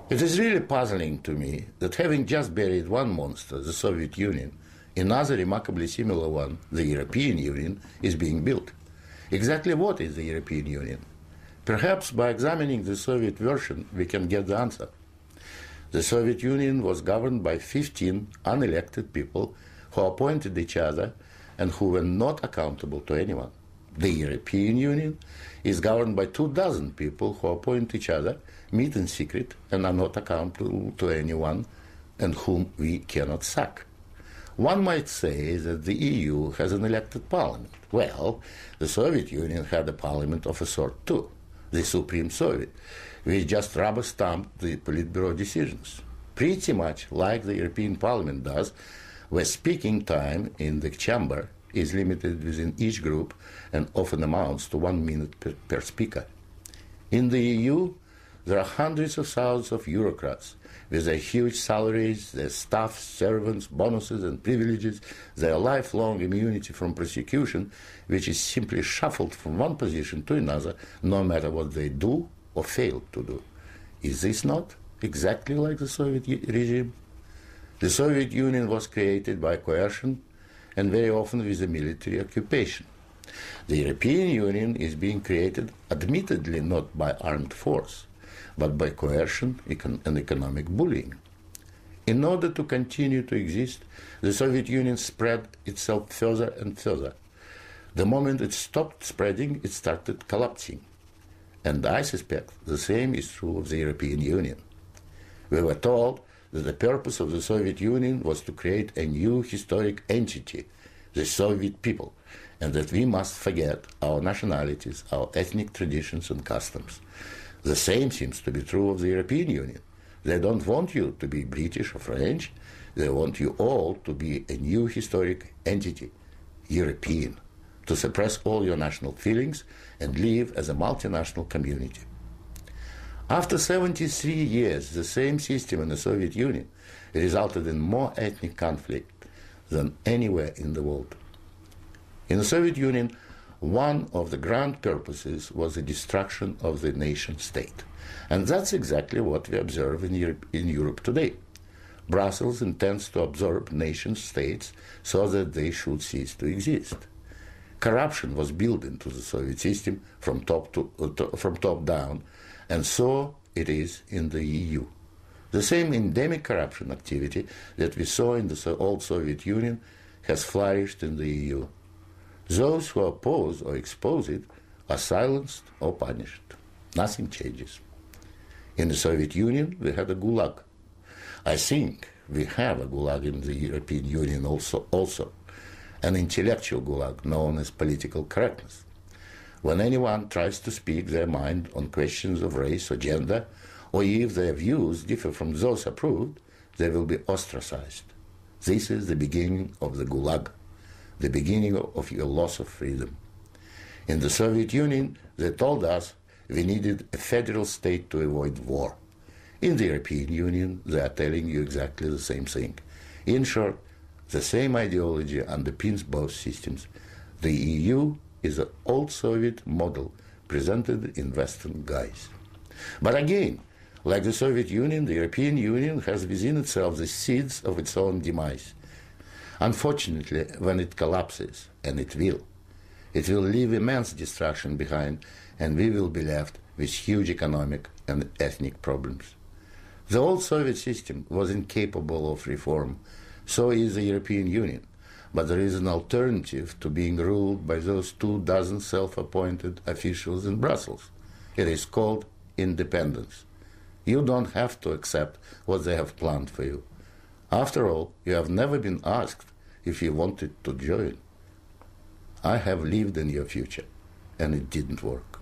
It is really puzzling to me that having just buried one monster, the Soviet Union, another remarkably similar one, the European Union, is being built. Exactly what is the European Union? Perhaps by examining the Soviet version, we can get the answer. The Soviet Union was governed by 15 unelected people who appointed each other and who were not accountable to anyone. The European Union is governed by 24 people who appoint each other, meet in secret, and are not accountable to anyone, and whom we cannot sack. One might say that the EU has an elected parliament. Well, the Soviet Union had a parliament of a sort too, the Supreme Soviet, which just rubber-stamped the Politburo decisions, pretty much like the European Parliament does, where speaking time in the chamber is limited within each group and often amounts to 1 minute per speaker. In the EU, there are hundreds of thousands of bureaucrats with their huge salaries, their staff, servants, bonuses and privileges, their lifelong immunity from prosecution, which is simply shuffled from one position to another, no matter what they do or fail to do. Is this not exactly like the Soviet regime? The Soviet Union was created by coercion and very often with a military occupation. The European Union is being created admittedly not by armed force, but by coercion and economic bullying. In order to continue to exist, the Soviet Union spread itself further and further. The moment it stopped spreading, it started collapsing. And I suspect the same is true of the European Union. We were told that the purpose of the Soviet Union was to create a new historic entity, the Soviet people, and that we must forget our nationalities, our ethnic traditions and customs. The same seems to be true of the European Union. They don't want you to be British or French. They want you all to be a new historic entity, European, to suppress all your national feelings and live as a multinational community. After 73 years, the same system in the Soviet Union resulted in more ethnic conflict than anywhere in the world. In the Soviet Union, one of the grand purposes was the destruction of the nation-state. And that's exactly what we observe in Europe today. Brussels intends to absorb nation-states so that they should cease to exist. Corruption was built into the Soviet system from top down, and so it is in the EU. The same endemic corruption activity that we saw in the old Soviet Union has flourished in the EU. Those who oppose or expose it are silenced or punished. Nothing changes. In the Soviet Union, we had a gulag. I think we have a gulag in the European Union also, an intellectual gulag known as political correctness. When anyone tries to speak their mind on questions of race or gender, or if their views differ from those approved, they will be ostracized. This is the beginning of the gulag, the beginning of your loss of freedom. In the Soviet Union, they told us we needed a federal state to avoid war. In the European Union, they are telling you exactly the same thing. In short, the same ideology underpins both systems. The EU is an old Soviet model presented in Western guise. But again, like the Soviet Union, the European Union has within itself the seeds of its own demise. Unfortunately, when it collapses, and it will leave immense destruction behind, and we will be left with huge economic and ethnic problems. The old Soviet system was incapable of reform, so is the European Union. But there is an alternative to being ruled by those 24 self-appointed officials in Brussels. It is called independence. You don't have to accept what they have planned for you. After all, you have never been asked if you wanted to join. I have lived in your future, and it didn't work.